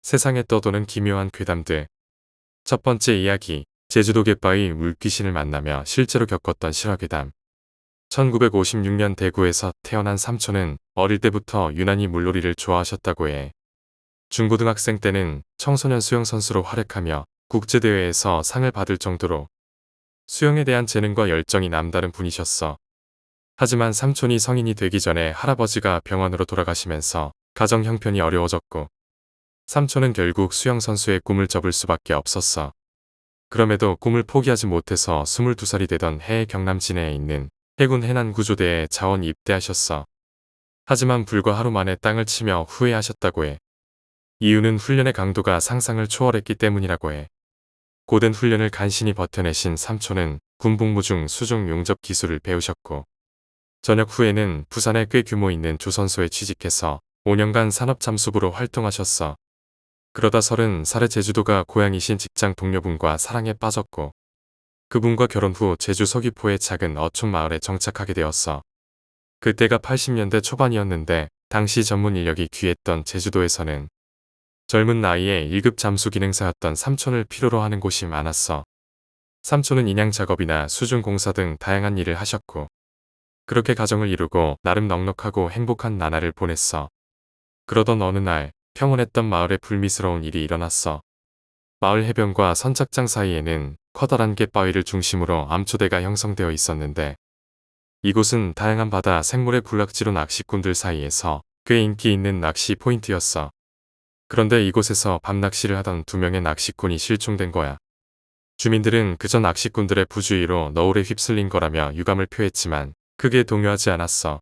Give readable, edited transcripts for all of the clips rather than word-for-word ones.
세상에 떠도는 기묘한 괴담들. 첫 번째 이야기, 제주도 갯바위 물귀신을 만나며 실제로 겪었던 실화괴담. 1956년 대구에서 태어난 삼촌은 어릴 때부터 유난히 물놀이를 좋아하셨다고 해. 중고등학생 때는 청소년 수영 선수로 활약하며 국제대회에서 상을 받을 정도로 수영에 대한 재능과 열정이 남다른 분이셨어. 하지만 삼촌이 성인이 되기 전에 할아버지가 병원으로 돌아가시면서 가정 형편이 어려워졌고 삼촌은 결국 수영 선수의 꿈을 접을 수밖에 없었어. 그럼에도 꿈을 포기하지 못해서 22살이 되던 해의 경남 진해에 있는 해군 해난구조대에 자원 입대하셨어. 하지만 불과 하루 만에 땅을 치며 후회하셨다고 해. 이유는 훈련의 강도가 상상을 초월했기 때문이라고 해. 고된 훈련을 간신히 버텨내신 삼촌은 군복무 중 수중 용접 기술을 배우셨고 전역 후에는 부산에 꽤 규모 있는 조선소에 취직해서 5년간 산업잠수부로 활동하셨어. 그러다 30살의 제주도가 고향이신 직장 동료분과 사랑에 빠졌고 그분과 결혼 후 제주 서귀포의 작은 어촌 마을에 정착하게 되었어. 그때가 80년대 초반이었는데 당시 전문 인력이 귀했던 제주도에서는 젊은 나이에 1급 잠수 기능사였던 삼촌을 필요로 하는 곳이 많았어. 삼촌은 인양 작업이나 수중 공사 등 다양한 일을 하셨고 그렇게 가정을 이루고 나름 넉넉하고 행복한 나날을 보냈어. 그러던 어느 날 평온했던 마을에 불미스러운 일이 일어났어. 마을 해변과 선착장 사이에는 커다란 갯바위를 중심으로 암초대가 형성되어 있었는데 이곳은 다양한 바다 생물의 군락지로 낚시꾼들 사이에서 꽤 인기 있는 낚시 포인트였어. 그런데 이곳에서 밤낚시를 하던 2명의 낚시꾼이 실종된 거야. 주민들은 그저 낚시꾼들의 부주의로 너울에 휩쓸린 거라며 유감을 표했지만 크게 동요하지 않았어.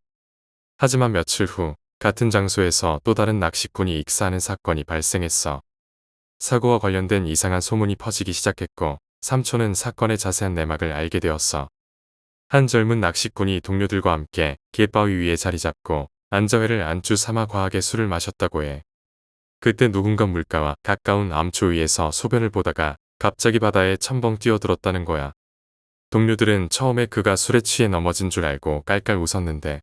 하지만 며칠 후 같은 장소에서 또 다른 낚시꾼이 익사하는 사건이 발생했어. 사고와 관련된 이상한 소문이 퍼지기 시작했고 삼촌은 사건의 자세한 내막을 알게 되었어. 한 젊은 낚시꾼이 동료들과 함께 갯바위 위에 자리 잡고 안자회를 안주 삼아 과하게 술을 마셨다고 해. 그때 누군가 물가와 가까운 암초 위에서 소변을 보다가 갑자기 바다에 첨벙 뛰어들었다는 거야. 동료들은 처음에 그가 술에 취해 넘어진 줄 알고 깔깔 웃었는데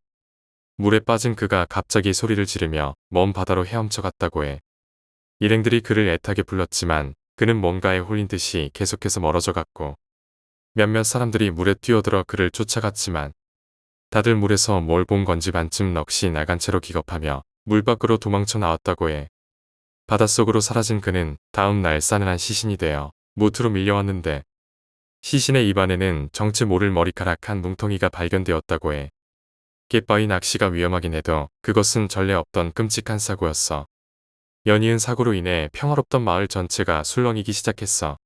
물에 빠진 그가 갑자기 소리를 지르며 먼 바다로 헤엄쳐 갔다고 해. 일행들이 그를 애타게 불렀지만 그는 뭔가에 홀린 듯이 계속해서 멀어져 갔고 몇몇 사람들이 물에 뛰어들어 그를 쫓아갔지만 다들 물에서 뭘 본 건지 반쯤 넋이 나간 채로 기겁하며 물 밖으로 도망쳐 나왔다고 해. 바닷속으로 사라진 그는 다음 날 싸늘한 시신이 되어 무트로 밀려왔는데 시신의 입안에는 정체 모를 머리카락 한 뭉텅이가 발견되었다고 해. 갯바위 낚시가 위험하긴 해도 그것은 전례 없던 끔찍한 사고였어. 연이은 사고로 인해 평화롭던 마을 전체가 술렁이기 시작했어.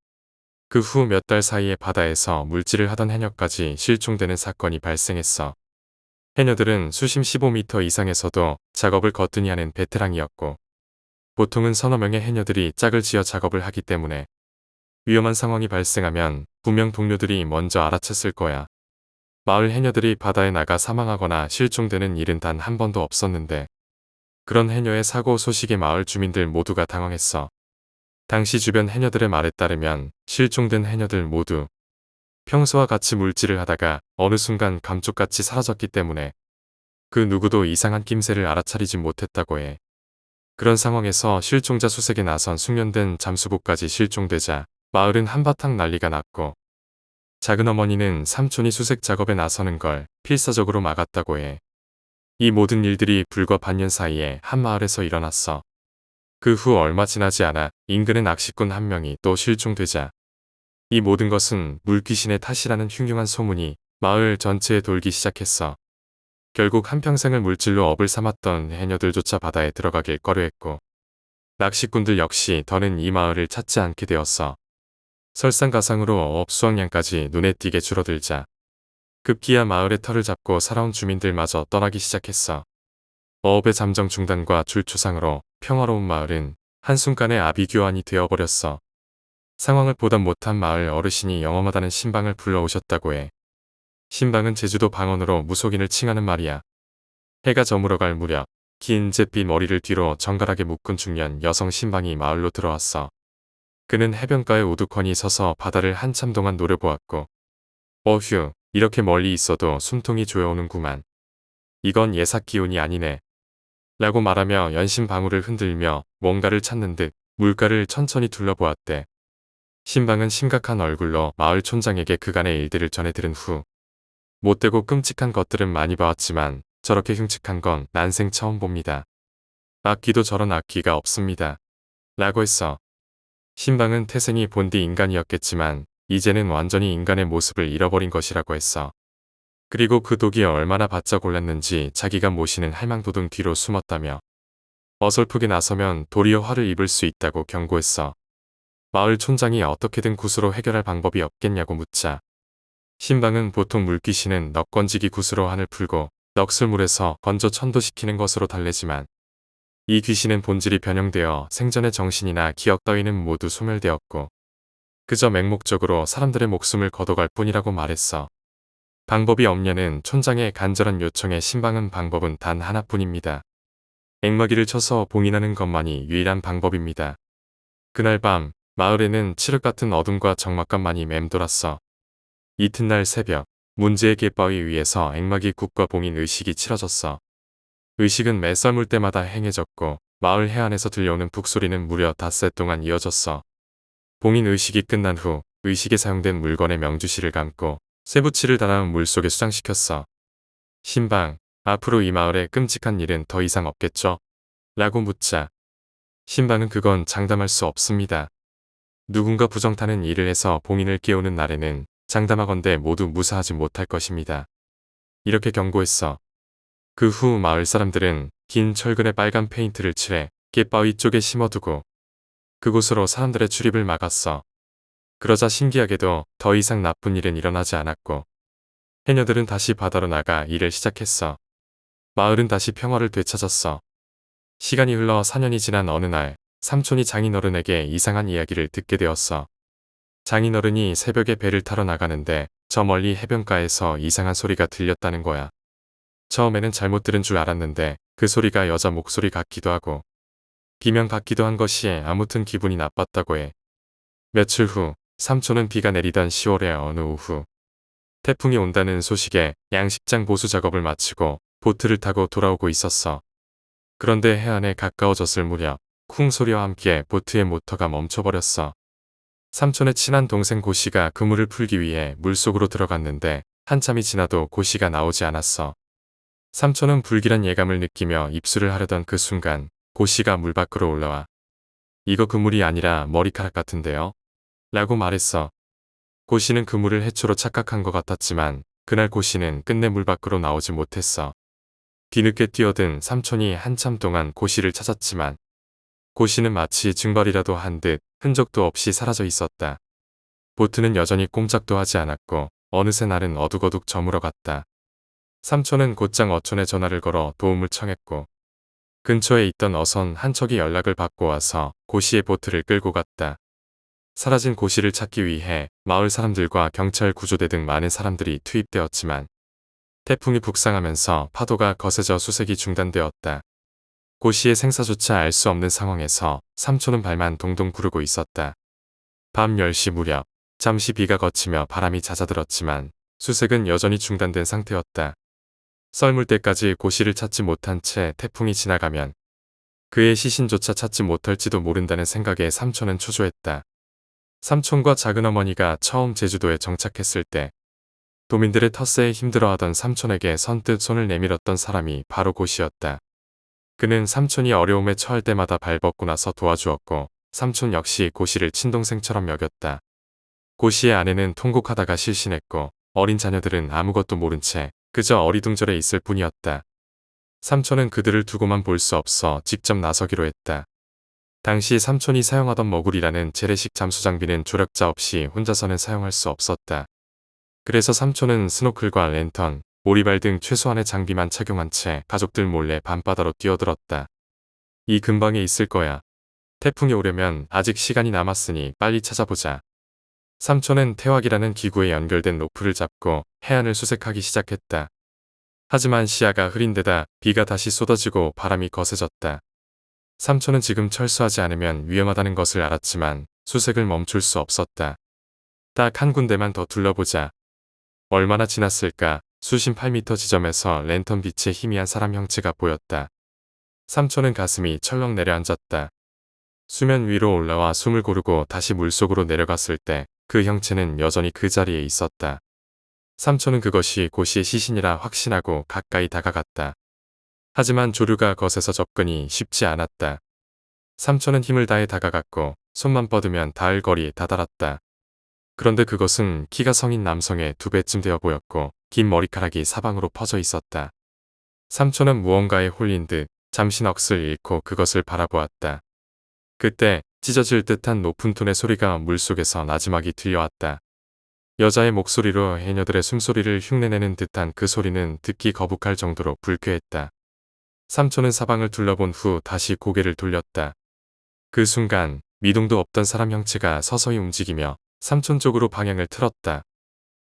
그 후 몇 달 사이에 바다에서 물질을 하던 해녀까지 실종되는 사건이 발생했어. 해녀들은 수심 15m 이상에서도 작업을 거뜬히 하는 베테랑이었고 보통은 서너 명의 해녀들이 짝을 지어 작업을 하기 때문에 위험한 상황이 발생하면 분명 동료들이 먼저 알아챘을 거야. 마을 해녀들이 바다에 나가 사망하거나 실종되는 일은 단 한 번도 없었는데 그런 해녀의 사고 소식에 마을 주민들 모두가 당황했어. 당시 주변 해녀들의 말에 따르면 실종된 해녀들 모두 평소와 같이 물질을 하다가 어느 순간 감쪽같이 사라졌기 때문에 그 누구도 이상한 낌새를 알아차리지 못했다고 해. 그런 상황에서 실종자 수색에 나선 숙련된 잠수부까지 실종되자 마을은 한바탕 난리가 났고 작은 어머니는 삼촌이 수색 작업에 나서는 걸 필사적으로 막았다고 해. 이 모든 일들이 불과 반년 사이에 한 마을에서 일어났어. 그 후 얼마 지나지 않아 인근의 낚시꾼 한 명이 또 실종되자 이 모든 것은 물귀신의 탓이라는 흉흉한 소문이 마을 전체에 돌기 시작했어. 결국 한평생을 물질로 업을 삼았던 해녀들조차 바다에 들어가길 꺼려했고 낚시꾼들 역시 더는 이 마을을 찾지 않게 되었어. 설상가상으로 어업 수확량까지 눈에 띄게 줄어들자 급기야 마을의 털을 잡고 살아온 주민들마저 떠나기 시작했어. 어업의 잠정 중단과 줄초상으로 평화로운 마을은 한순간에 아비규환이 되어버렸어. 상황을 보다 못한 마을 어르신이 영험하다는 신방을 불러오셨다고 해. 신방은 제주도 방언으로 무속인을 칭하는 말이야. 해가 저물어갈 무렵 긴 잿빛 머리를 뒤로 정갈하게 묶은 중년 여성 신방이 마을로 들어왔어. 그는 해변가에 우두커니 서서 바다를 한참 동안 노려보았고 어휴, 이렇게 멀리 있어도 숨통이 조여오는구만. 이건 예삭 기운이 아니네. 라고 말하며 연신 방울을 흔들며 뭔가를 찾는 듯 물가를 천천히 둘러보았대. 신방은 심각한 얼굴로 마을 촌장에게 그간의 일들을 전해 들은 후 못되고 끔찍한 것들은 많이 봐왔지만 저렇게 흉측한 건 난생 처음 봅니다. 악귀도 저런 악귀가 없습니다. 라고 했어. 신방은 태생이 본디 인간이었겠지만 이제는 완전히 인간의 모습을 잃어버린 것이라고 했어. 그리고 그 독이 얼마나 바짝 골랐는지 자기가 모시는 할망도등 뒤로 숨었다며 어설프게 나서면 도리어 화를 입을 수 있다고 경고했어. 마을 촌장이 어떻게든 굿으로 해결할 방법이 없겠냐고 묻자 신방은 보통 물귀신은 넋 건지기 굿으로 한을 풀고 넋을 물에서 건져 천도시키는 것으로 달래지만 이 귀신은 본질이 변형되어 생전의 정신이나 기억 따위는 모두 소멸되었고 그저 맹목적으로 사람들의 목숨을 걷어갈 뿐이라고 말했어. 방법이 없냐는 촌장의 간절한 요청에 신방은 방법은 단 하나뿐입니다. 앵마기를 쳐서 봉인하는 것만이 유일한 방법입니다. 그날 밤 마을에는 칠흑 같은 어둠과 적막감만이 맴돌았어. 이튿날 새벽 문제의 갯바위 위에서 앵마기 굿과 봉인 의식이 치러졌어. 의식은 매 썰물 때마다 행해졌고 마을 해안에서 들려오는 북소리는 무려 닷새 동안 이어졌어. 봉인 의식이 끝난 후 의식에 사용된 물건의 명주실을 감고 쇠붙이를 달아 물속에 수장시켰어. 신방, 앞으로 이 마을에 끔찍한 일은 더 이상 없겠죠? 라고 묻자 신방은 그건 장담할 수 없습니다. 누군가 부정타는 일을 해서 봉인을 깨우는 날에는 장담하건대 모두 무사하지 못할 것입니다. 이렇게 경고했어. 그 후 마을 사람들은 긴 철근에 빨간 페인트를 칠해 갯바위 쪽에 심어두고 그곳으로 사람들의 출입을 막았어. 그러자 신기하게도 더 이상 나쁜 일은 일어나지 않았고 해녀들은 다시 바다로 나가 일을 시작했어. 마을은 다시 평화를 되찾았어. 시간이 흘러 4년이 지난 어느 날 삼촌이 장인어른에게 이상한 이야기를 듣게 되었어. 장인어른이 새벽에 배를 타러 나가는데 저 멀리 해변가에서 이상한 소리가 들렸다는 거야. 처음에는 잘못 들은 줄 알았는데 그 소리가 여자 목소리 같기도 하고 비명 같기도 한 것이 아무튼 기분이 나빴다고 해. 며칠 후 삼촌은 비가 내리던 10월의 어느 오후 태풍이 온다는 소식에 양식장 보수 작업을 마치고 보트를 타고 돌아오고 있었어. 그런데 해안에 가까워졌을 무렵 쿵 소리와 함께 보트의 모터가 멈춰버렸어. 삼촌의 친한 동생 고씨가 그물을 풀기 위해 물속으로 들어갔는데 한참이 지나도 고씨가 나오지 않았어. 삼촌은 불길한 예감을 느끼며 입술을 하려던 그 순간 고씨가 물 밖으로 올라와 이거 그물이 아니라 머리카락 같은데요? 라고 말했어. 고씨는 그물을 해초로 착각한 것 같았지만 그날 고씨는 끝내 물 밖으로 나오지 못했어. 뒤늦게 뛰어든 삼촌이 한참 동안 고씨를 찾았지만 고씨는 마치 증발이라도 한 듯 흔적도 없이 사라져 있었다. 보트는 여전히 꼼짝도 하지 않았고 어느새 날은 어둑어둑 저물어갔다. 삼촌은 곧장 어촌에 전화를 걸어 도움을 청했고 근처에 있던 어선 한 척이 연락을 받고 와서 고씨의 보트를 끌고 갔다. 사라진 고씨를 찾기 위해 마을 사람들과 경찰 구조대 등 많은 사람들이 투입되었지만 태풍이 북상하면서 파도가 거세져 수색이 중단되었다. 고씨의 생사조차 알 수 없는 상황에서 삼촌은 발만 동동 구르고 있었다. 밤 10시 무렵 잠시 비가 그치며 바람이 잦아들었지만 수색은 여전히 중단된 상태였다. 썰물 때까지 고씨를 찾지 못한 채 태풍이 지나가면 그의 시신조차 찾지 못할지도 모른다는 생각에 삼촌은 초조했다. 삼촌과 작은어머니가 처음 제주도에 정착했을 때 도민들의 텃세에 힘들어하던 삼촌에게 선뜻 손을 내밀었던 사람이 바로 고씨였다. 그는 삼촌이 어려움에 처할 때마다 발벗고 나서 도와주었고 삼촌 역시 고씨를 친동생처럼 여겼다. 고씨의 아내는 통곡하다가 실신했고 어린 자녀들은 아무것도 모른 채 그저 어리둥절해 있을 뿐이었다. 삼촌은 그들을 두고만 볼 수 없어 직접 나서기로 했다. 당시 삼촌이 사용하던 머구리라는 재래식 잠수 장비는 조력자 없이 혼자서는 사용할 수 없었다. 그래서 삼촌은 스노클과 랜턴, 오리발 등 최소한의 장비만 착용한 채 가족들 몰래 밤바다로 뛰어들었다. 이 근방에 있을 거야. 태풍이 오려면 아직 시간이 남았으니 빨리 찾아보자. 삼촌은 태왁이라는 기구에 연결된 로프를 잡고 해안을 수색하기 시작했다. 하지만 시야가 흐린 데다 비가 다시 쏟아지고 바람이 거세졌다. 삼촌은 지금 철수하지 않으면 위험하다는 것을 알았지만 수색을 멈출 수 없었다. 딱 한 군데만 더 둘러보자. 얼마나 지났을까? 수심 8m 지점에서 랜턴 빛에 희미한 사람 형체가 보였다. 삼촌은 가슴이 철렁 내려앉았다. 수면 위로 올라와 숨을 고르고 다시 물속으로 내려갔을 때 그 형체는 여전히 그 자리에 있었다. 삼촌은 그것이 고시의 시신이라 확신하고 가까이 다가갔다. 하지만 조류가 거세서 접근이 쉽지 않았다. 삼촌은 힘을 다해 다가갔고 손만 뻗으면 닿을 거리에 다다랐다. 그런데 그것은 키가 성인 남성의 2배쯤 되어 보였고 긴 머리카락이 사방으로 퍼져 있었다. 삼촌은 무언가에 홀린 듯 잠시 넋을 잃고 그것을 바라보았다. 그때 찢어질 듯한 높은 톤의 소리가 물속에서 나지막이 들려왔다. 여자의 목소리로 해녀들의 숨소리를 흉내내는 듯한 그 소리는 듣기 거북할 정도로 불쾌했다. 삼촌은 사방을 둘러본 후 다시 고개를 돌렸다. 그 순간 미동도 없던 사람 형체가 서서히 움직이며 삼촌 쪽으로 방향을 틀었다.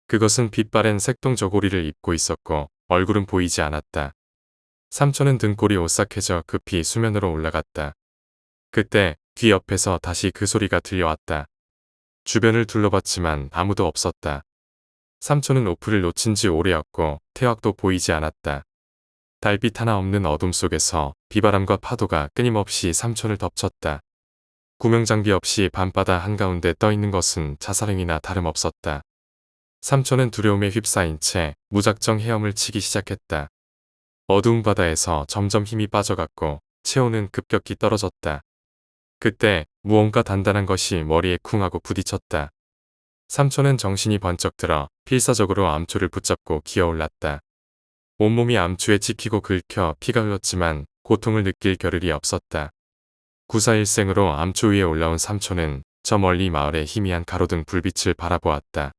그것은 빛바랜 색동 저고리를 입고 있었고 얼굴은 보이지 않았다. 삼촌은 등골이 오싹해져 급히 수면으로 올라갔다. 그때 귀 옆에서 다시 그 소리가 들려왔다. 주변을 둘러봤지만 아무도 없었다. 삼촌은 오프를 놓친 지 오래였고 태왁도 보이지 않았다. 달빛 하나 없는 어둠 속에서 비바람과 파도가 끊임없이 삼촌을 덮쳤다. 구명장비 없이 밤바다 한가운데 떠있는 것은 자살행위나 다름없었다. 삼촌은 두려움에 휩싸인 채 무작정 헤엄을 치기 시작했다. 어두운 바다에서 점점 힘이 빠져갔고 체온은 급격히 떨어졌다. 그때 무언가 단단한 것이 머리에 쿵 하고 부딪혔다. 삼촌은 정신이 번쩍 들어 필사적으로 암초를 붙잡고 기어올랐다. 온몸이 암초에 찍히고 긁혀 피가 흘렀지만 고통을 느낄 겨를이 없었다. 구사일생으로 암초 위에 올라온 삼촌은 저 멀리 마을의 희미한 가로등 불빛을 바라보았다.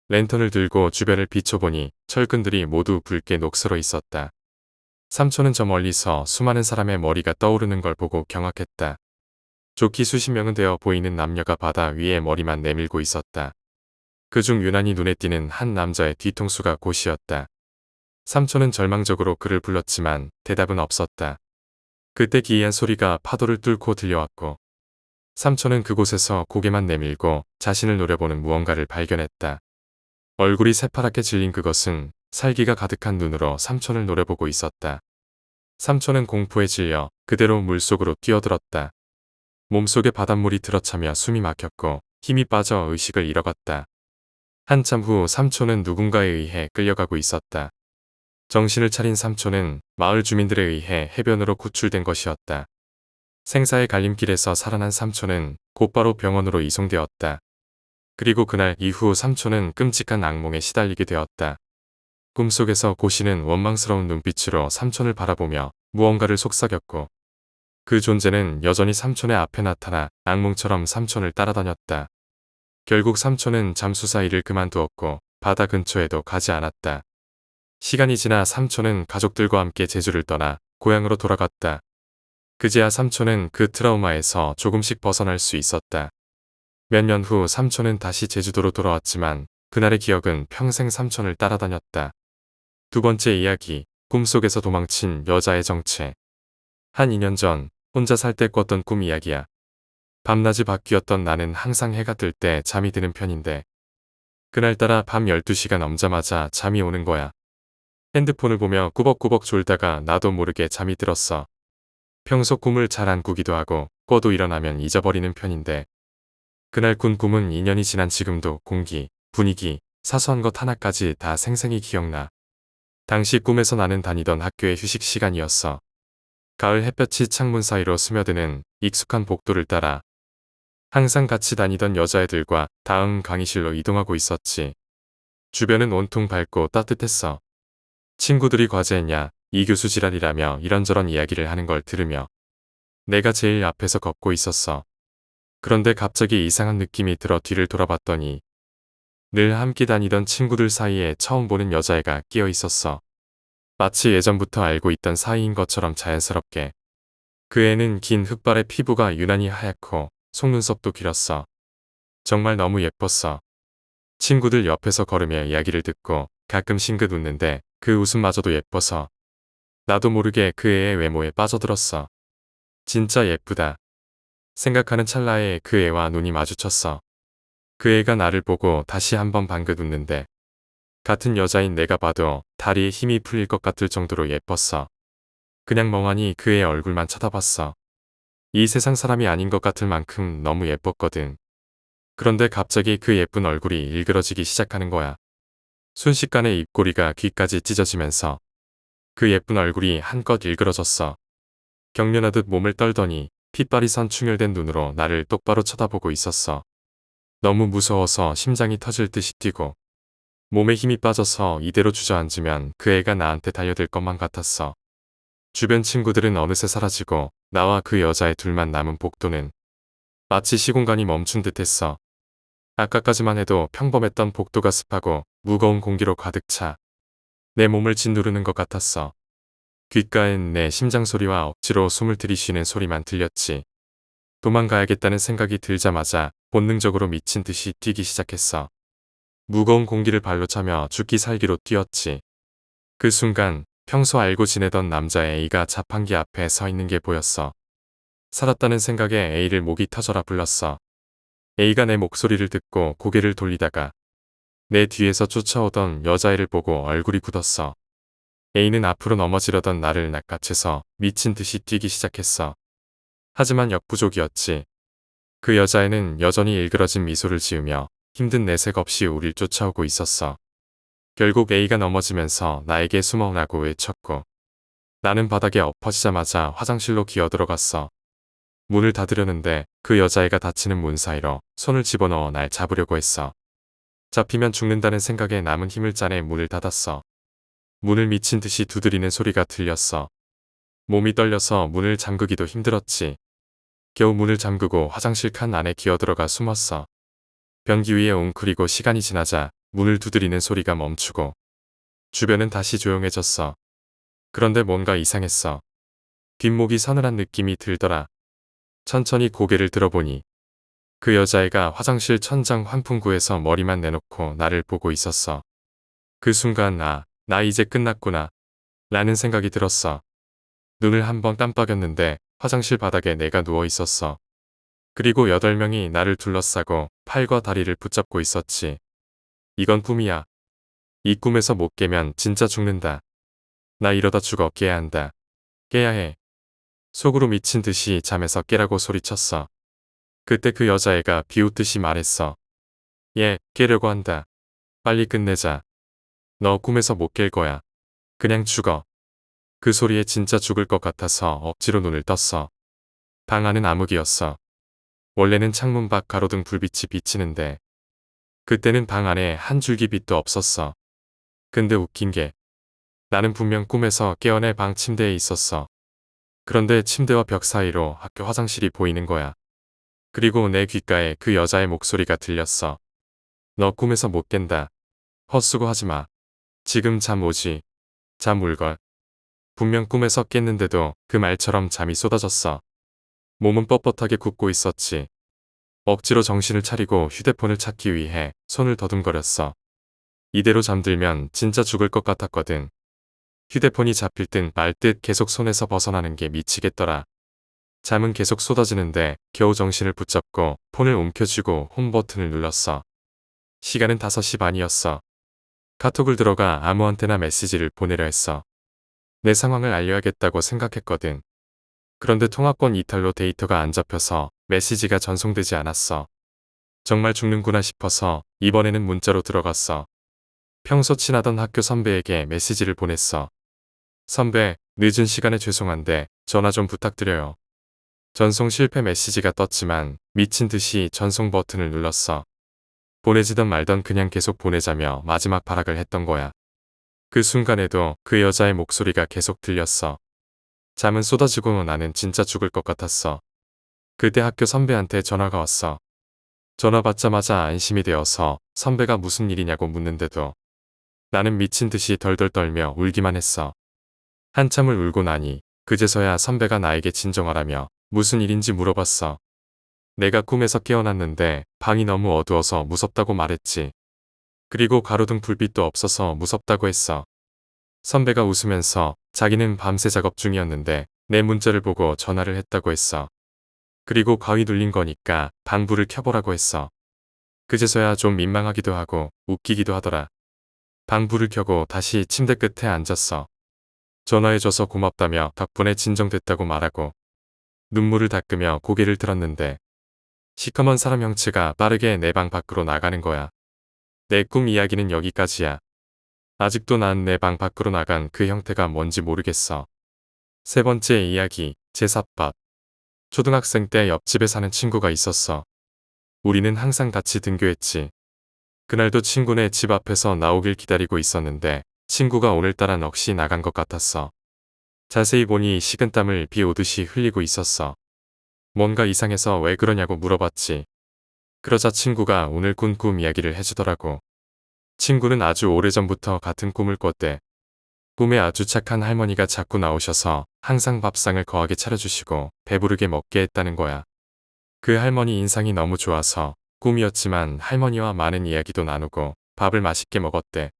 랜턴을 들고 주변을 비춰보니 철근들이 모두 붉게 녹슬어 있었다. 삼촌은 저 멀리서 수많은 사람의 머리가 떠오르는 걸 보고 경악했다. 좋기 수십 명은 되어 보이는 남녀가 바다 위에 머리만 내밀고 있었다. 그중 유난히 눈에 띄는 한 남자의 뒤통수가 곧이었다. 삼촌은 절망적으로 그를 불렀지만 대답은 없었다. 그때 기이한 소리가 파도를 뚫고 들려왔고 삼촌은 그곳에서 고개만 내밀고 자신을 노려보는 무언가를 발견했다. 얼굴이 새파랗게 질린 그것은 살기가 가득한 눈으로 삼촌을 노려보고 있었다. 삼촌은 공포에 질려 그대로 물속으로 뛰어들었다. 몸속에 바닷물이 들어차며 숨이 막혔고 힘이 빠져 의식을 잃어갔다. 한참 후 삼촌은 누군가에 의해 끌려가고 있었다. 정신을 차린 삼촌은 마을 주민들에 의해 해변으로 구출된 것이었다. 생사의 갈림길에서 살아난 삼촌은 곧바로 병원으로 이송되었다. 그리고 그날 이후 삼촌은 끔찍한 악몽에 시달리게 되었다. 꿈속에서 고시는 원망스러운 눈빛으로 삼촌을 바라보며 무언가를 속삭였고 그 존재는 여전히 삼촌의 앞에 나타나 악몽처럼 삼촌을 따라다녔다. 결국 삼촌은 잠수사 일을 그만두었고 바다 근처에도 가지 않았다. 시간이 지나 삼촌은 가족들과 함께 제주를 떠나 고향으로 돌아갔다. 그제야 삼촌은 그 트라우마에서 조금씩 벗어날 수 있었다. 몇 년 후 삼촌은 다시 제주도로 돌아왔지만 그날의 기억은 평생 삼촌을 따라다녔다. 두 번째 이야기, 꿈속에서 도망친 여자의 정체. 한 2년 전 혼자 살 때 꿨던 꿈 이야기야. 밤낮이 바뀌었던 나는 항상 해가 뜰 때 잠이 드는 편인데 그날따라 밤 12시가 넘자마자 잠이 오는 거야. 핸드폰을 보며 꾸벅꾸벅 졸다가 나도 모르게 잠이 들었어. 평소 꿈을 잘 안 꾸기도 하고 꿔도 일어나면 잊어버리는 편인데 그날 꾼 꿈은 2년이 지난 지금도 공기, 분위기, 사소한 것 하나까지 다 생생히 기억나. 당시 꿈에서 나는 다니던 학교의 휴식 시간이었어. 가을 햇볕이 창문 사이로 스며드는 익숙한 복도를 따라 항상 같이 다니던 여자애들과 다음 강의실로 이동하고 있었지. 주변은 온통 밝고 따뜻했어. 친구들이 과제했냐, 이 교수 지랄이라며 이런저런 이야기를 하는 걸 들으며 내가 제일 앞에서 걷고 있었어. 그런데 갑자기 이상한 느낌이 들어 뒤를 돌아봤더니 늘 함께 다니던 친구들 사이에 처음 보는 여자애가 끼어 있었어. 마치 예전부터 알고 있던 사이인 것처럼 자연스럽게. 그 애는 긴 흑발의 피부가 유난히 하얗고 속눈썹도 길었어. 정말 너무 예뻤어. 친구들 옆에서 걸으며 이야기를 듣고 가끔 싱긋 웃는데 그 웃음마저도 예뻐서 나도 모르게 그 애의 외모에 빠져들었어. 진짜 예쁘다. 생각하는 찰나에 그 애와 눈이 마주쳤어. 그 애가 나를 보고 다시 한번 방긋 웃는데 같은 여자인 내가 봐도 다리에 힘이 풀릴 것 같을 정도로 예뻤어. 그냥 멍하니 그의 얼굴만 쳐다봤어. 이 세상 사람이 아닌 것 같을 만큼 너무 예뻤거든. 그런데 갑자기 그 예쁜 얼굴이 일그러지기 시작하는 거야. 순식간에 입꼬리가 귀까지 찢어지면서 그 예쁜 얼굴이 한껏 일그러졌어. 경련하듯 몸을 떨더니 핏발이 선 충혈된 눈으로 나를 똑바로 쳐다보고 있었어. 너무 무서워서 심장이 터질 듯이 뛰고 몸에 힘이 빠져서 이대로 주저앉으면 그 애가 나한테 달려들 것만 같았어. 주변 친구들은 어느새 사라지고 나와 그 여자의 둘만 남은 복도는 마치 시공간이 멈춘 듯 했어. 아까까지만 해도 평범했던 복도가 습하고 무거운 공기로 가득 차 내 몸을 짓누르는 것 같았어. 귓가엔 내 심장 소리와 억지로 숨을 들이쉬는 소리만 들렸지. 도망가야겠다는 생각이 들자마자 본능적으로 미친 듯이 뛰기 시작했어. 무거운 공기를 발로 차며 죽기 살기로 뛰었지. 그 순간 평소 알고 지내던 남자의 A가 자판기 앞에 서 있는 게 보였어. 살았다는 생각에 A를 목이 터져라 불렀어. A가 내 목소리를 듣고 고개를 돌리다가 내 뒤에서 쫓아오던 여자애를 보고 얼굴이 굳었어. A는 앞으로 넘어지려던 나를 낚아채서 미친 듯이 뛰기 시작했어. 하지만 역부족이었지. 그 여자애는 여전히 일그러진 미소를 지으며 힘든 내색 없이 우릴 쫓아오고 있었어. 결국 A가 넘어지면서 나에게 숨어오라고 외쳤고 나는 바닥에 엎어지자마자 화장실로 기어들어갔어. 문을 닫으려는데 그 여자애가 닫히는 문 사이로 손을 집어넣어 날 잡으려고 했어. 잡히면 죽는다는 생각에 남은 힘을 짜내 문을 닫았어. 문을 미친 듯이 두드리는 소리가 들렸어. 몸이 떨려서 문을 잠그기도 힘들었지. 겨우 문을 잠그고 화장실 칸 안에 기어들어가 숨었어. 변기 위에 웅크리고 시간이 지나자 문을 두드리는 소리가 멈추고 주변은 다시 조용해졌어. 그런데 뭔가 이상했어. 뒷목이 서늘한 느낌이 들더라. 천천히 고개를 들어보니 그 여자애가 화장실 천장 환풍구에서 머리만 내놓고 나를 보고 있었어. 그 순간 나 이제 끝났구나 라는 생각이 들었어. 눈을 한번 깜빡였는데 화장실 바닥에 내가 누워 있었어. 그리고 8명이 나를 둘러싸고 팔과 다리를 붙잡고 있었지. 이건 꿈이야. 이 꿈에서 못 깨면 진짜 죽는다. 나 이러다 죽어. 깨야 한다. 깨야 해. 속으로 미친 듯이 잠에서 깨라고 소리쳤어. 그때 그 여자애가 비웃듯이 말했어. 얘, 깨려고 한다. 빨리 끝내자. 너 꿈에서 못 깰 거야. 그냥 죽어. 그 소리에 진짜 죽을 것 같아서 억지로 눈을 떴어. 방 안은 암흑이었어. 원래는 창문 밖 가로등 불빛이 비치는데 그때는 방 안에 한 줄기 빛도 없었어. 근데 웃긴 게 나는 분명 꿈에서 깨어내 방 침대에 있었어. 그런데 침대와 벽 사이로 학교 화장실이 보이는 거야. 그리고 내 귓가에 그 여자의 목소리가 들렸어. 너 꿈에서 못 깬다. 헛수고 하지 마. 지금 잠 오지. 잠 올걸. 분명 꿈에서 깼는데도 그 말처럼 잠이 쏟아졌어. 몸은 뻣뻣하게 굳고 있었지. 억지로 정신을 차리고 휴대폰을 찾기 위해 손을 더듬거렸어. 이대로 잠들면 진짜 죽을 것 같았거든. 휴대폰이 잡힐 듯 말 듯 계속 손에서 벗어나는 게 미치겠더라. 잠은 계속 쏟아지는데 겨우 정신을 붙잡고 폰을 움켜쥐고 홈 버튼을 눌렀어. 시간은 5시 반이었어. 카톡을 들어가 아무한테나 메시지를 보내려 했어. 내 상황을 알려야겠다고 생각했거든. 그런데 통화권 이탈로 데이터가 안 잡혀서 메시지가 전송되지 않았어. 정말 죽는구나 싶어서 이번에는 문자로 들어갔어. 평소 친하던 학교 선배에게 메시지를 보냈어. 선배, 늦은 시간에 죄송한데 전화 좀 부탁드려요. 전송 실패 메시지가 떴지만 미친 듯이 전송 버튼을 눌렀어. 보내지던 말던 그냥 계속 보내자며 마지막 발악을 했던 거야. 그 순간에도 그 여자의 목소리가 계속 들렸어. 잠은 쏟아지고 나는 진짜 죽을 것 같았어. 그때 학교 선배한테 전화가 왔어. 전화 받자마자 안심이 되어서 선배가 무슨 일이냐고 묻는데도 나는 미친 듯이 덜덜 떨며 울기만 했어. 한참을 울고 나니 그제서야 선배가 나에게 진정하라며 무슨 일인지 물어봤어. 내가 꿈에서 깨어났는데 방이 너무 어두워서 무섭다고 말했지. 그리고 가로등 불빛도 없어서 무섭다고 했어. 선배가 웃으면서 자기는 밤새 작업 중이었는데 내 문자를 보고 전화를 했다고 했어. 그리고 가위 눌린 거니까 방불을 켜보라고 했어. 그제서야 좀 민망하기도 하고 웃기기도 하더라. 방불을 켜고 다시 침대 끝에 앉았어. 전화해줘서 고맙다며 덕분에 진정됐다고 말하고 눈물을 닦으며 고개를 들었는데 시커먼 사람 형체가 빠르게 내 방 밖으로 나가는 거야. 내 꿈 이야기는 여기까지야. 아직도 난 내 방 밖으로 나간 그 형태가 뭔지 모르겠어. 세 번째 이야기, 제삿밥. 초등학생 때 옆집에 사는 친구가 있었어. 우리는 항상 같이 등교했지. 그날도 친구네 집 앞에서 나오길 기다리고 있었는데 친구가 오늘따라 넋이 나간 것 같았어. 자세히 보니 식은땀을 비 오듯이 흘리고 있었어. 뭔가 이상해서 왜 그러냐고 물어봤지. 그러자 친구가 오늘 꾼 꿈 이야기를 해주더라고. 친구는 아주 오래전부터 같은 꿈을 꿨대. 꿈에 아주 착한 할머니가 자꾸 나오셔서 항상 밥상을 거하게 차려주시고 배부르게 먹게 했다는 거야. 그 할머니 인상이 너무 좋아서 꿈이었지만 할머니와 많은 이야기도 나누고 밥을 맛있게 먹었대.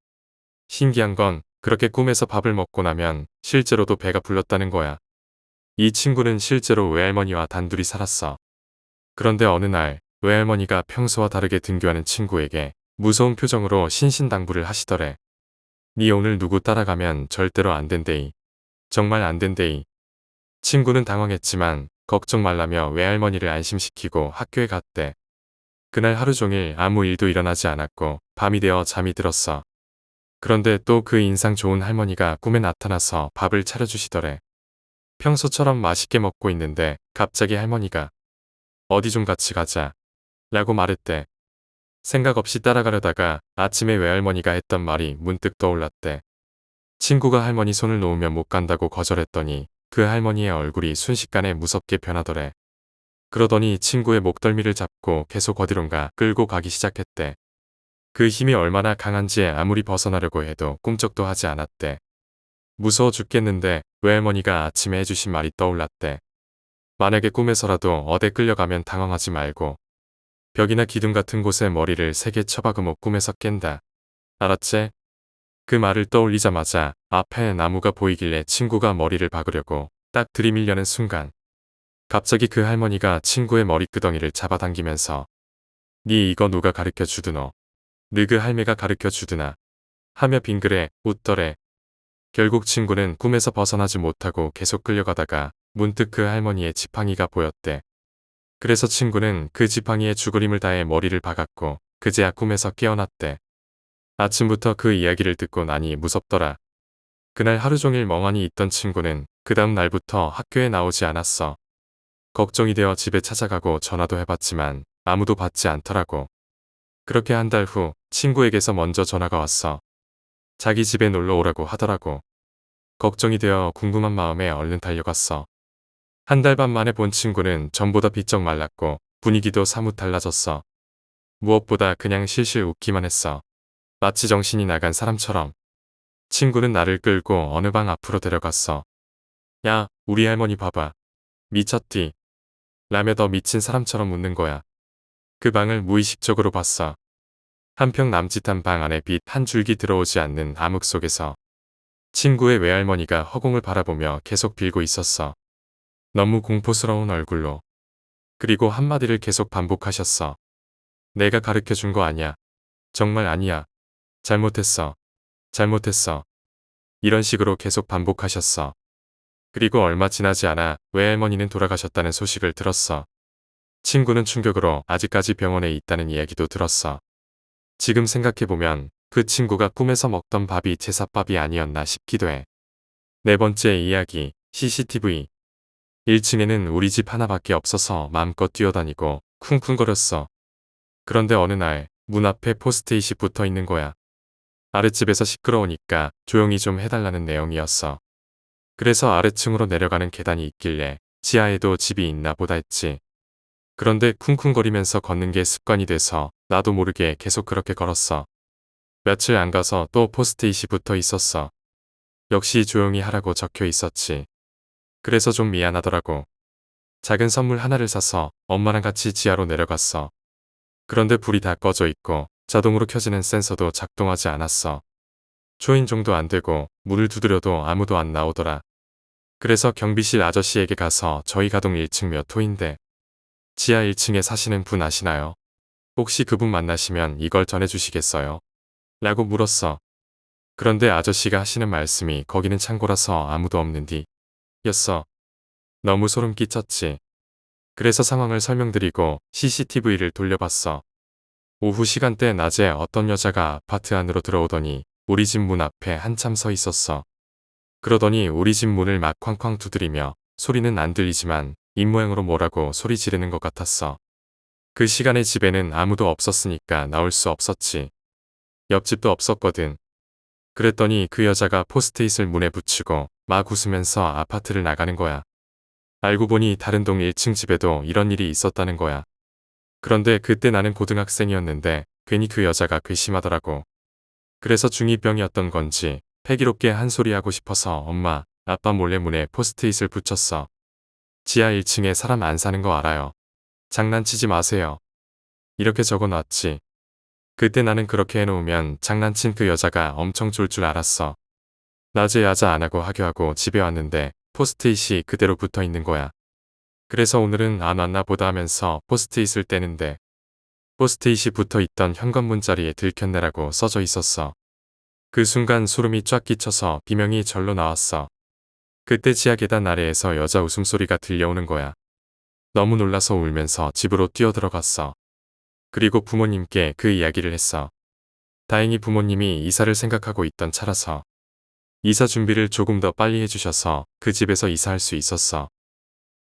신기한 건 그렇게 꿈에서 밥을 먹고 나면 실제로도 배가 불렀다는 거야. 이 친구는 실제로 외할머니와 단둘이 살았어. 그런데 어느 날 외할머니가 평소와 다르게 등교하는 친구에게 무서운 표정으로 신신당부를 하시더래. 니 오늘 누구 따라가면 절대로 안 된대이. 정말 안 된대이. 친구는 당황했지만 걱정 말라며 외할머니를 안심시키고 학교에 갔대. 그날 하루 종일 아무 일도 일어나지 않았고 밤이 되어 잠이 들었어. 그런데 또 그 인상 좋은 할머니가 꿈에 나타나서 밥을 차려주시더래. 평소처럼 맛있게 먹고 있는데 갑자기 할머니가 어디 좀 같이 가자 라고 말했대. 생각 없이 따라가려다가 아침에 외할머니가 했던 말이 문득 떠올랐대. 친구가 할머니 손을 놓으면 못 간다고 거절했더니 그 할머니의 얼굴이 순식간에 무섭게 변하더래. 그러더니 친구의 목덜미를 잡고 계속 어디론가 끌고 가기 시작했대. 그 힘이 얼마나 강한지 아무리 벗어나려고 해도 꿈쩍도 하지 않았대. 무서워 죽겠는데 외할머니가 아침에 해주신 말이 떠올랐대. 만약에 꿈에서라도 어디 끌려가면 당황하지 말고 벽이나 기둥 같은 곳에 머리를 세게 쳐박으며 꿈에서 깬다. 알았지? 그 말을 떠올리자마자 앞에 나무가 보이길래 친구가 머리를 박으려고 딱 들이밀려는 순간 갑자기 그 할머니가 친구의 머리끄덩이를 잡아당기면서 니 이거 누가 가르쳐 주드노? 느그 할매가 가르쳐 주드나? 하며 빙그레 웃더래. 결국 친구는 꿈에서 벗어나지 못하고 계속 끌려가다가 문득 그 할머니의 지팡이가 보였대. 그래서 친구는 그 지팡이에 죽으림을 다해 머리를 박았고 그제야 꿈에서 깨어났대. 아침부터 그 이야기를 듣고 나니 무섭더라. 그날 하루 종일 멍하니 있던 친구는 그 다음 날부터 학교에 나오지 않았어. 걱정이 되어 집에 찾아가고 전화도 해봤지만 아무도 받지 않더라고. 그렇게 한 달 후 친구에게서 먼저 전화가 왔어. 자기 집에 놀러 오라고 하더라고. 걱정이 되어 궁금한 마음에 얼른 달려갔어. 한 달 반 만에 본 친구는 전보다 비쩍 말랐고 분위기도 사뭇 달라졌어. 무엇보다 그냥 실실 웃기만 했어. 마치 정신이 나간 사람처럼. 친구는 나를 끌고 어느 방 앞으로 데려갔어. 야, 우리 할머니 봐봐. 미쳤디. 라며 더 미친 사람처럼 웃는 거야. 그 방을 무의식적으로 봤어. 한평 남짓한 방 안에 빛 한 줄기 들어오지 않는 암흑 속에서 친구의 외할머니가 허공을 바라보며 계속 빌고 있었어. 너무 공포스러운 얼굴로. 그리고 한마디를 계속 반복하셨어. 내가 가르쳐 준 거 아니야. 정말 아니야. 잘못했어. 잘못했어. 이런 식으로 계속 반복하셨어. 그리고 얼마 지나지 않아 외할머니는 돌아가셨다는 소식을 들었어. 친구는 충격으로 아직까지 병원에 있다는 이야기도 들었어. 지금 생각해보면 그 친구가 꿈에서 먹던 밥이 제삿밥이 아니었나 싶기도 해. 네 번째 이야기, CCTV. 1층에는 우리 집 하나밖에 없어서 마음껏 뛰어다니고 쿵쿵거렸어. 그런데 어느 날 문 앞에 포스트잇이 붙어 있는 거야. 아랫집에서 시끄러우니까 조용히 좀 해달라는 내용이었어. 그래서 아래층으로 내려가는 계단이 있길래 지하에도 집이 있나 보다 했지. 그런데 쿵쿵거리면서 걷는 게 습관이 돼서 나도 모르게 계속 그렇게 걸었어. 며칠 안 가서 또 포스트잇이 붙어 있었어. 역시 조용히 하라고 적혀 있었지. 그래서 좀 미안하더라고. 작은 선물 하나를 사서 엄마랑 같이 지하로 내려갔어. 그런데 불이 다 꺼져 있고 자동으로 켜지는 센서도 작동하지 않았어. 초인 종도 안 되고 문을 두드려도 아무도 안 나오더라. 그래서 경비실 아저씨에게 가서 저희 가동 1층 몇 호인데 지하 1층에 사시는 분 아시나요? 혹시 그분 만나시면 이걸 전해주시겠어요? 라고 물었어. 그런데 아저씨가 하시는 말씀이 거기는 창고라서 아무도 없는 디 였어. 너무 소름 끼쳤지. 그래서 상황을 설명드리고 CCTV를 돌려봤어. 오후 시간대 낮에 어떤 여자가 아파트 안으로 들어오더니 우리 집 문 앞에 한참 서 있었어. 그러더니 우리 집 문을 막 쾅쾅 두드리며 소리는 안 들리지만 입모양으로 뭐라고 소리 지르는 것 같았어. 그 시간에 집에는 아무도 없었으니까 나올 수 없었지. 옆집도 없었거든. 그랬더니 그 여자가 포스트잇을 문에 붙이고 막 웃으면서 아파트를 나가는 거야. 알고 보니 다른 동 1층 집에도 이런 일이 있었다는 거야. 그런데 그때 나는 고등학생이었는데 괜히 그 여자가 괘씸하더라고. 그래서 중2병이었던 건지 패기롭게 한 소리 하고 싶어서 엄마, 아빠 몰래 문에 포스트잇을 붙였어. 지하 1층에 사람 안 사는 거 알아요. 장난치지 마세요. 이렇게 적어놨지. 그때 나는 그렇게 해놓으면 장난친 그 여자가 엄청 쫄 줄 알았어. 낮에 야자 안 하고 하교하고 집에 왔는데 포스트잇이 그대로 붙어 있는 거야. 그래서 오늘은 안 왔나 보다 하면서 포스트잇을 떼는데 포스트잇이 붙어 있던 현관문 자리에 들켰네라고 써져 있었어. 그 순간 소름이 쫙 끼쳐서 비명이 절로 나왔어. 그때 지하 계단 아래에서 여자 웃음소리가 들려오는 거야. 너무 놀라서 울면서 집으로 뛰어들어갔어. 그리고 부모님께 그 이야기를 했어. 다행히 부모님이 이사를 생각하고 있던 차라서 이사 준비를 조금 더 빨리 해주셔서 그 집에서 이사할 수 있었어.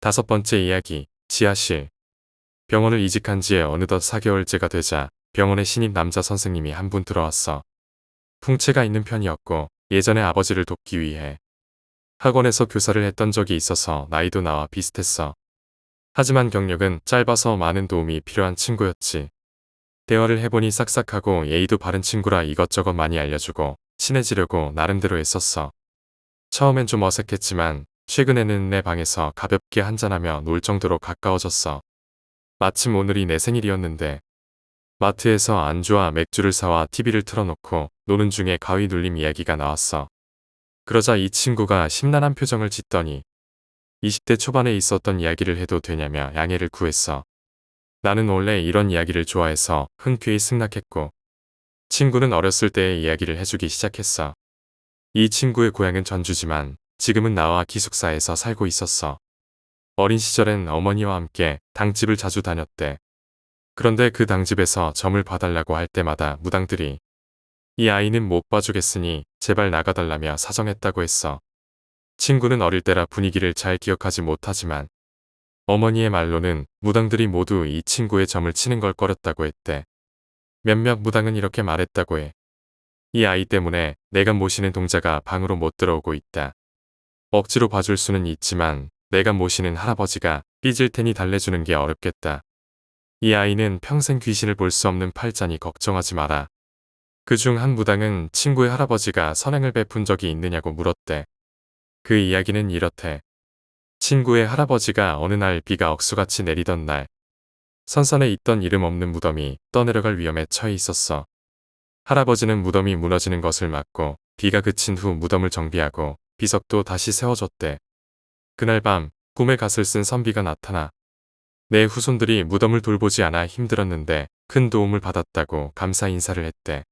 5번째 이야기, 지하실. 병원을 이직한 지에 어느덧 4개월째가 되자 병원에 신입 남자 선생님이 한 분 들어왔어. 풍채가 있는 편이었고 예전에 아버지를 돕기 위해 학원에서 교사를 했던 적이 있어서 나이도 나와 비슷했어. 하지만 경력은 짧아서 많은 도움이 필요한 친구였지. 대화를 해보니 싹싹하고 예의도 바른 친구라 이것저것 많이 알려주고 친해지려고 나름대로 애썼어. 처음엔 좀 어색했지만 최근에는 내 방에서 가볍게 한잔하며 놀 정도로 가까워졌어. 마침 오늘이 내 생일이었는데 마트에서 안주와 맥주를 사와 TV를 틀어놓고 노는 중에 가위 눌림 이야기가 나왔어. 그러자 이 친구가 심란한 표정을 짓더니 20대 초반에 있었던 이야기를 해도 되냐며 양해를 구했어. 나는 원래 이런 이야기를 좋아해서 흔쾌히 승낙했고 친구는 어렸을 때의 이야기를 해주기 시작했어. 이 친구의 고향은 전주지만 지금은 나와 기숙사에서 살고 있었어. 어린 시절엔 어머니와 함께 당집을 자주 다녔대. 그런데 그 당집에서 점을 봐달라고 할 때마다 무당들이 이 아이는 못 봐주겠으니 제발 나가달라며 사정했다고 했어. 친구는 어릴 때라 분위기를 잘 기억하지 못하지만 어머니의 말로는 무당들이 모두 이 친구의 점을 치는 걸 꺼렸다고 했대. 몇몇 무당은 이렇게 말했다고 해. 이 아이 때문에 내가 모시는 동자가 방으로 못 들어오고 있다. 억지로 봐줄 수는 있지만 내가 모시는 할아버지가 삐질 테니 달래주는 게 어렵겠다. 이 아이는 평생 귀신을 볼 수 없는 팔자니 걱정하지 마라. 그중 한 무당은 친구의 할아버지가 선행을 베푼 적이 있느냐고 물었대. 그 이야기는 이렇대. 친구의 할아버지가 어느 날 비가 억수같이 내리던 날 선산에 있던 이름 없는 무덤이 떠내려갈 위험에 처해 있었어. 할아버지는 무덤이 무너지는 것을 막고 비가 그친 후 무덤을 정비하고 비석도 다시 세워줬대. 그날 밤 꿈에 갓을 쓴 선비가 나타나 내 후손들이 무덤을 돌보지 않아 힘들었는데 큰 도움을 받았다고 감사 인사를 했대.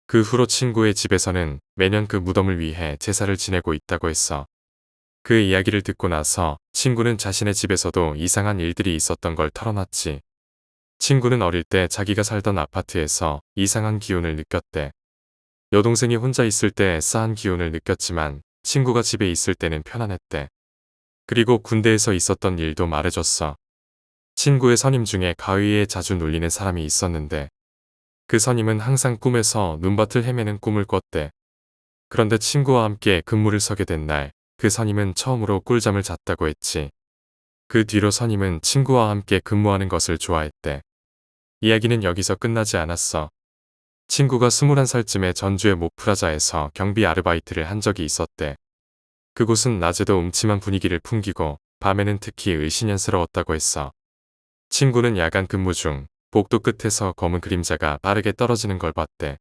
그 후로 친구의 집에서는 매년 그 무덤을 위해 제사를 지내고 있다고 했어. 그 이야기를 듣고 나서 친구는 자신의 집에서도 이상한 일들이 있었던 걸 털어놨지. 친구는 어릴 때 자기가 살던 아파트에서 이상한 기운을 느꼈대. 여동생이 혼자 있을 때 싸한 기운을 느꼈지만 친구가 집에 있을 때는 편안했대. 그리고 군대에서 있었던 일도 말해줬어. 친구의 선임 중에 가위에 자주 눌리는 사람이 있었는데 그 선임은 항상 꿈에서 눈밭을 헤매는 꿈을 꿨대. 그런데 친구와 함께 근무를 서게 된 날 그 선임은 처음으로 꿀잠을 잤다고 했지. 그 뒤로 선임은 친구와 함께 근무하는 것을 좋아했대. 이야기는 여기서 끝나지 않았어. 친구가 21살쯤에 전주의 모프라자에서 경비 아르바이트를 한 적이 있었대. 그곳은 낮에도 음침한 분위기를 풍기고 밤에는 특히 을씨년스러웠다고 했어. 친구는 야간 근무 중 복도 끝에서 검은 그림자가 빠르게 떨어지는 걸 봤대.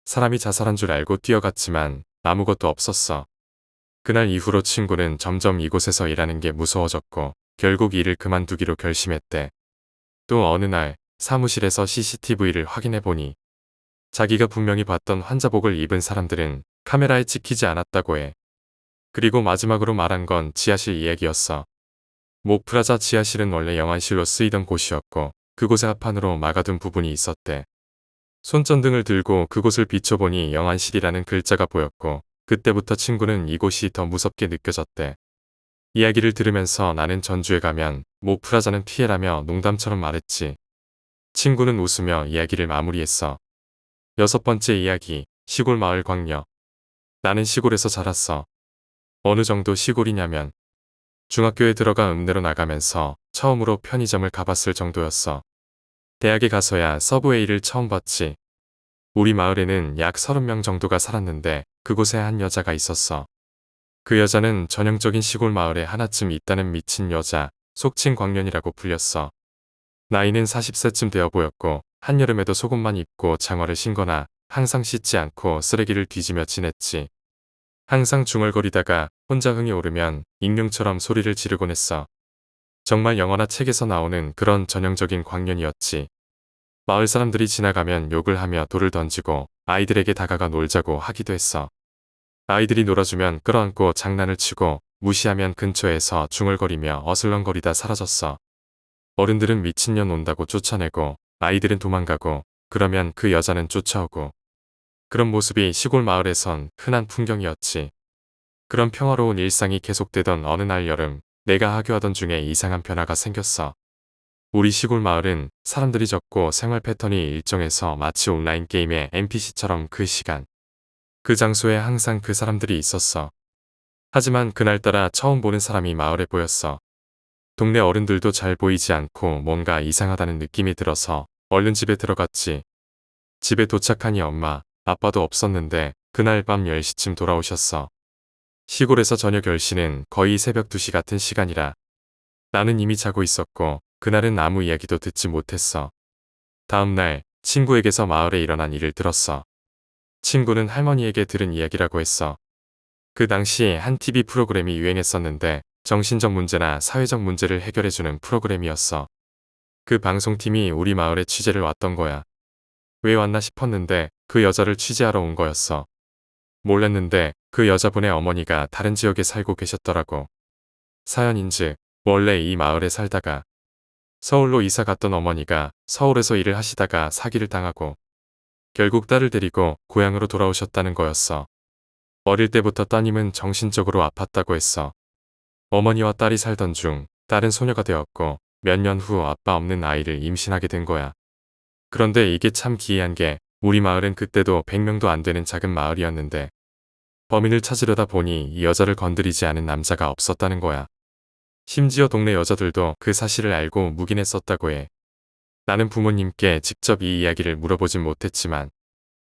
사람이 자살한 줄 알고 뛰어갔지만 아무것도 없었어. 그날 이후로 친구는 점점 이곳에서 일하는 게 무서워졌고 결국 일을 그만두기로 결심했대. 또 어느 날 사무실에서 CCTV를 확인해보니 자기가 분명히 봤던 환자복을 입은 사람들은 카메라에 찍히지 않았다고 해. 그리고 마지막으로 말한 건 지하실 이야기였어. 모 프라자 지하실은 원래 영안실로 쓰이던 곳이었고 그곳에 합판으로 막아둔 부분이 있었대. 손전등을 들고 그곳을 비춰보니 영안실이라는 글자가 보였고 그때부터 친구는 이곳이 더 무섭게 느껴졌대. 이야기를 들으면서 나는 전주에 가면 모 프라자는 피해라며 농담처럼 말했지. 친구는 웃으며 이야기를 마무리했어. 6번째 이야기, 시골 마을 광녀. 나는 시골에서 자랐어. 어느 정도 시골이냐면 중학교에 들어가 읍내로 나가면서 처음으로 편의점을 가봤을 정도였어. 대학에 가서야 서브웨이를 처음 봤지. 우리 마을에는 약 30명 정도가 살았는데 그곳에 한 여자가 있었어. 그 여자는 전형적인 시골 마을에 하나쯤 있다는 미친 여자, 속칭 광년이라고 불렸어. 나이는 40세쯤 되어 보였고 한여름에도 속옷만 입고 장화를 신거나 항상 씻지 않고 쓰레기를 뒤지며 지냈지. 항상 중얼거리다가 혼자 흥이 오르면 익룡처럼 소리를 지르곤 했어. 정말 영화나 책에서 나오는 그런 전형적인 광년이었지. 마을 사람들이 지나가면 욕을 하며 돌을 던지고 아이들에게 다가가 놀자고 하기도 했어. 아이들이 놀아주면 끌어안고 장난을 치고 무시하면 근처에서 중얼거리며 어슬렁거리다 사라졌어. 어른들은 미친년 온다고 쫓아내고 아이들은 도망가고 그러면 그 여자는 쫓아오고 그런 모습이 시골 마을에선 흔한 풍경이었지. 그런 평화로운 일상이 계속되던 어느 날 여름 내가 하교하던 중에 이상한 변화가 생겼어. 우리 시골 마을은 사람들이 적고 생활 패턴이 일정해서 마치 온라인 게임의 NPC처럼 그 시간, 그 장소에 항상 그 사람들이 있었어. 하지만 그날따라 처음 보는 사람이 마을에 보였어. 동네 어른들도 잘 보이지 않고 뭔가 이상하다는 느낌이 들어서 얼른 집에 들어갔지. 집에 도착하니 엄마, 아빠도 없었는데 그날 밤 10시쯤 돌아오셨어. 시골에서 저녁 10시는 거의 새벽 2시 같은 시간이라 나는 이미 자고 있었고 그날은 아무 이야기도 듣지 못했어. 다음 날 친구에게서 마을에 일어난 일을 들었어. 친구는 할머니에게 들은 이야기라고 했어. 그 당시 한 TV 프로그램이 유행했었는데 정신적 문제나 사회적 문제를 해결해주는 프로그램이었어. 그 방송팀이 우리 마을에 취재를 왔던 거야. 왜 왔나 싶었는데 그 여자를 취재하러 온 거였어. 몰랐는데 그 여자분의 어머니가 다른 지역에 살고 계셨더라고. 사연인즉 원래 이 마을에 살다가 서울로 이사 갔던 어머니가 서울에서 일을 하시다가 사기를 당하고 결국 딸을 데리고 고향으로 돌아오셨다는 거였어. 어릴 때부터 따님은 정신적으로 아팠다고 했어. 어머니와 딸이 살던 중 딸은 소녀가 되었고 몇 년 후 아빠 없는 아이를 임신하게 된 거야. 그런데 이게 참 기이한 게 우리 마을은 그때도 100명도 안 되는 작은 마을이었는데 범인을 찾으려다 보니 이 여자를 건드리지 않은 남자가 없었다는 거야. 심지어 동네 여자들도 그 사실을 알고 묵인했었다고 해. 나는 부모님께 직접 이 이야기를 물어보진 못했지만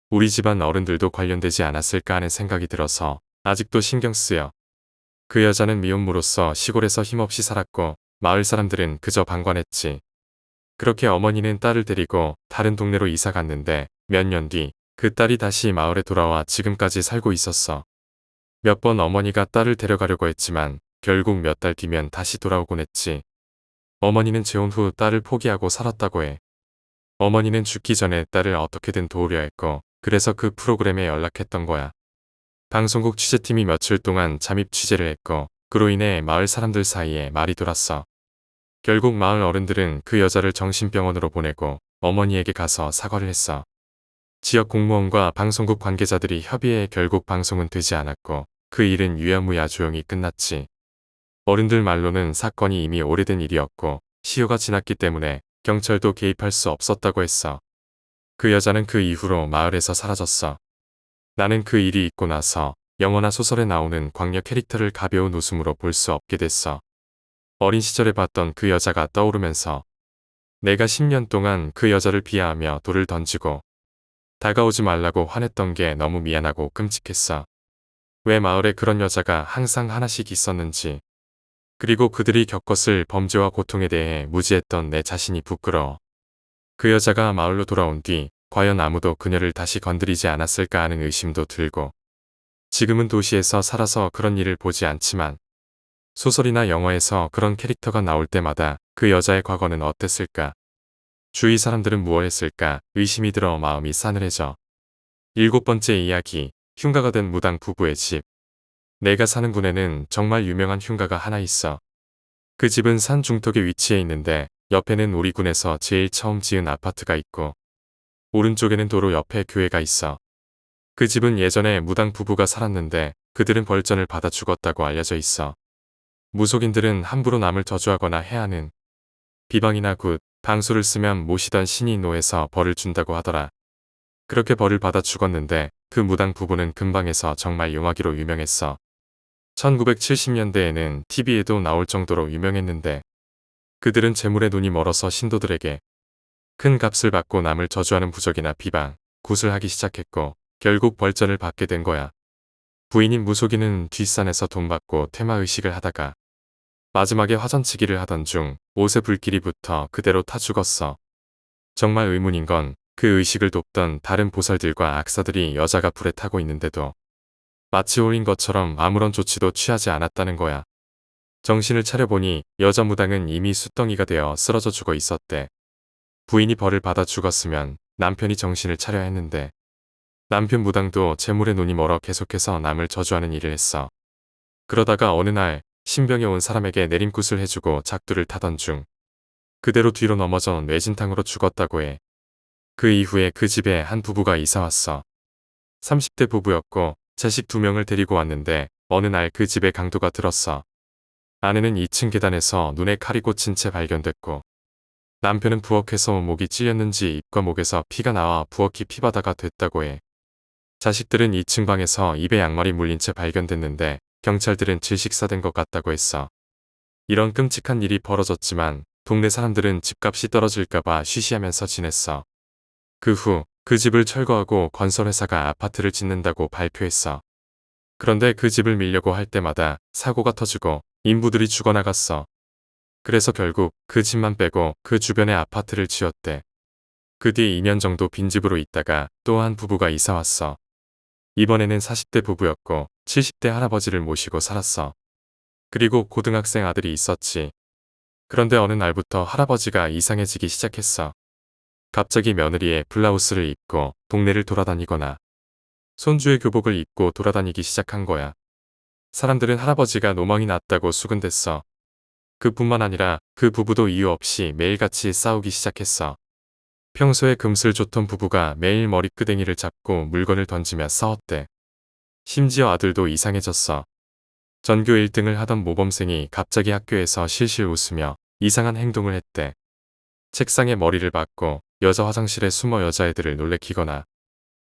우리 집안 어른들도 관련되지 않았을까 하는 생각이 들어서 아직도 신경 쓰여. 그 여자는 미혼모로서 시골에서 힘없이 살았고 마을 사람들은 그저 방관했지. 그렇게 어머니는 딸을 데리고 다른 동네로 이사 갔는데 몇 년 뒤 그 딸이 다시 마을에 돌아와 지금까지 살고 있었어. 몇 번 어머니가 딸을 데려가려고 했지만 결국 몇 달 뒤면 다시 돌아오곤 했지. 어머니는 재혼 후 딸을 포기하고 살았다고 해. 어머니는 죽기 전에 딸을 어떻게든 도우려 했고 그래서 그 프로그램에 연락했던 거야. 방송국 취재팀이 며칠 동안 잠입 취재를 했고 그로 인해 마을 사람들 사이에 말이 돌았어. 결국 마을 어른들은 그 여자를 정신병원으로 보내고 어머니에게 가서 사과를 했어. 지역 공무원과 방송국 관계자들이 협의해 결국 방송은 되지 않았고 그 일은 유야무야 조용히 끝났지. 어른들 말로는 사건이 이미 오래된 일이었고 시효가 지났기 때문에 경찰도 개입할 수 없었다고 했어. 그 여자는 그 이후로 마을에서 사라졌어. 나는 그 일이 있고 나서 영화나 소설에 나오는 광녀 캐릭터를 가벼운 웃음으로 볼 수 없게 됐어. 어린 시절에 봤던 그 여자가 떠오르면서 내가 10년 동안 그 여자를 비하하며 돌을 던지고 다가오지 말라고 화냈던 게 너무 미안하고 끔찍했어. 왜 마을에 그런 여자가 항상 하나씩 있었는지, 그리고 그들이 겪었을 범죄와 고통에 대해 무지했던 내 자신이 부끄러워. 그 여자가 마을로 돌아온 뒤 과연 아무도 그녀를 다시 건드리지 않았을까 하는 의심도 들고, 지금은 도시에서 살아서 그런 일을 보지 않지만 소설이나 영화에서 그런 캐릭터가 나올 때마다 그 여자의 과거는 어땠을까? 주위 사람들은 무엇 했을까? 의심이 들어 마음이 싸늘해져. 7번째 이야기, 흉가가 된 무당 부부의 집. 내가 사는 군에는 정말 유명한 흉가가 하나 있어. 그 집은 산 중턱에 위치해 있는데 옆에는 우리 군에서 제일 처음 지은 아파트가 있고 오른쪽에는 도로 옆에 교회가 있어. 그 집은 예전에 무당 부부가 살았는데 그들은 벌전을 받아 죽었다고 알려져 있어. 무속인들은 함부로 남을 저주하거나 해하는 비방이나 굿, 방수를 쓰면 모시던 신이 노해서 벌을 준다고 하더라. 그렇게 벌을 받아 죽었는데 그 무당 부부는 근방에서 정말 용하기로 유명했어. 1970년대에는 TV에도 나올 정도로 유명했는데 그들은 재물에 눈이 멀어서 신도들에게 큰 값을 받고 남을 저주하는 부적이나 비방, 굿을 하기 시작했고 결국 벌전을 받게 된 거야. 부인인 무속인은 뒷산에서 돈 받고 퇴마의식을 하다가 마지막에 화전치기를 하던 중 옷에 불길이 붙어 그대로 타 죽었어. 정말 의문인 건 그 의식을 돕던 다른 보살들과 악사들이 여자가 불에 타고 있는데도 마치 홀인 것처럼 아무런 조치도 취하지 않았다는 거야. 정신을 차려보니 여자 무당은 이미 숫덩이가 되어 쓰러져 죽어 있었대. 부인이 벌을 받아 죽었으면 남편이 정신을 차려야 했는데 남편 무당도 재물에 눈이 멀어 계속해서 남을 저주하는 일을 했어. 그러다가 어느 날 신병에 온 사람에게 내림굿을 해주고 작두를 타던 중 그대로 뒤로 넘어져 뇌진탕으로 죽었다고 해. 그 이후에 그 집에 한 부부가 이사 왔어. 30대 부부였고 자식 2명을 데리고 왔는데 어느 날 그 집에 강도가 들었어. 아내는 2층 계단에서 눈에 칼이 꽂힌 채 발견됐고 남편은 부엌에서 목이 찔렸는지 입과 목에서 피가 나와 부엌이 피바다가 됐다고 해. 자식들은 2층 방에서 입에 양말이 물린 채 발견됐는데 경찰들은 질식사된 것 같다고 했어. 이런 끔찍한 일이 벌어졌지만 동네 사람들은 집값이 떨어질까봐 쉬쉬하면서 지냈어. 그 후 그 집을 철거하고 건설회사가 아파트를 짓는다고 발표했어. 그런데 그 집을 밀려고 할 때마다 사고가 터지고 인부들이 죽어나갔어. 그래서 결국 그 집만 빼고 그 주변에 아파트를 지었대. 그 뒤 2년 정도 빈집으로 있다가 또 한 부부가 이사 왔어. 이번에는 40대 부부였고 70대 할아버지를 모시고 살았어. 그리고 고등학생 아들이 있었지. 그런데 어느 날부터 할아버지가 이상해지기 시작했어. 갑자기 며느리의 블라우스를 입고 동네를 돌아다니거나 손주의 교복을 입고 돌아다니기 시작한 거야. 사람들은 할아버지가 노망이 났다고 수군댔어. 그뿐만 아니라 그 부부도 이유 없이 매일같이 싸우기 시작했어. 평소에 금슬 좋던 부부가 매일 머리끄댕이를 잡고 물건을 던지며 싸웠대. 심지어 아들도 이상해졌어. 전교 1등을 하던 모범생이 갑자기 학교에서 실실 웃으며 이상한 행동을 했대. 책상에 머리를 박고 여자 화장실에 숨어 여자애들을 놀래키거나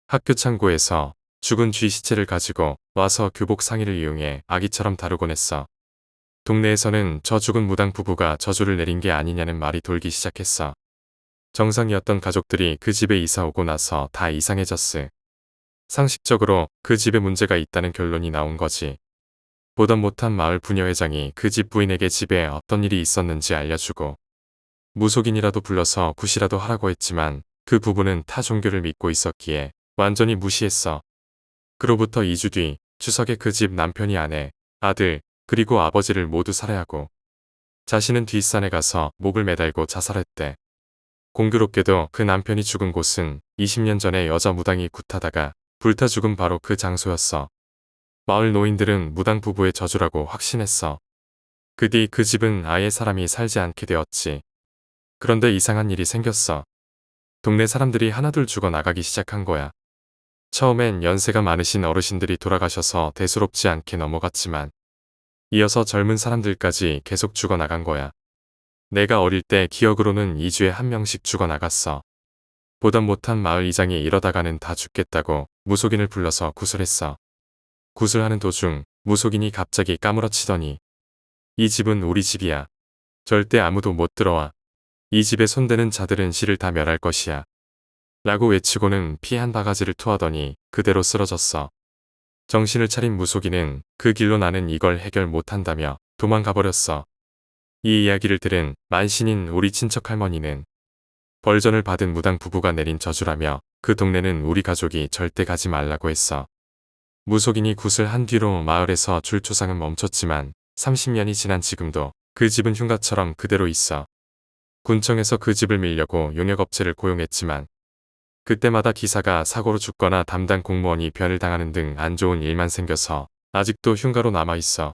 학교 창고에서 죽은 쥐 시체를 가지고 와서 교복 상의를 이용해 아기처럼 다루곤 했어. 동네에서는 저 죽은 무당 부부가 저주를 내린 게 아니냐는 말이 돌기 시작했어. 정상이었던 가족들이 그 집에 이사 오고 나서 다 이상해졌어. 상식적으로 그 집에 문제가 있다는 결론이 나온 거지. 보다 못한 마을 부녀회장이 그 집 부인에게 집에 어떤 일이 있었는지 알려주고 무속인이라도 불러서 굿이라도 하라고 했지만 그 부부는 타 종교를 믿고 있었기에 완전히 무시했어. 그로부터 2주 뒤 추석에 그 집 남편이 아내, 아들, 그리고 아버지를 모두 살해하고 자신은 뒷산에 가서 목을 매달고 자살했대. 공교롭게도 그 남편이 죽은 곳은 20년 전에 여자 무당이 굿하다가 불타 죽은 바로 그 장소였어. 마을 노인들은 무당 부부의 저주라고 확신했어. 그 뒤 그 집은 아예 사람이 살지 않게 되었지. 그런데 이상한 일이 생겼어. 동네 사람들이 하나둘 죽어 나가기 시작한 거야. 처음엔 연세가 많으신 어르신들이 돌아가셔서 대수롭지 않게 넘어갔지만 이어서 젊은 사람들까지 계속 죽어 나간 거야. 내가 어릴 때 기억으로는 2주에 1명씩 죽어 나갔어. 보다 못한 마을 이장이 이러다가는 다 죽겠다고 무속인을 불러서 구슬했어. 구슬하는 도중 무속인이 갑자기 까무러치더니 이 집은 우리 집이야. 절대 아무도 못 들어와. 이 집에 손대는 자들은 씨를 다 멸할 것이야. 라고 외치고는 피 한 바가지를 토하더니 그대로 쓰러졌어. 정신을 차린 무속인은 그 길로 나는 이걸 해결 못한다며 도망가버렸어. 이 이야기를 들은 만신인 우리 친척 할머니는 벌전을 받은 무당 부부가 내린 저주라며 그 동네는 우리 가족이 절대 가지 말라고 했어. 무속인이 굿을 한 뒤로 마을에서 줄초상은 멈췄지만 30년이 지난 지금도 그 집은 흉가처럼 그대로 있어. 군청에서 그 집을 밀려고 용역업체를 고용했지만 그때마다 기사가 사고로 죽거나 담당 공무원이 변을 당하는 등 안 좋은 일만 생겨서 아직도 흉가로 남아있어.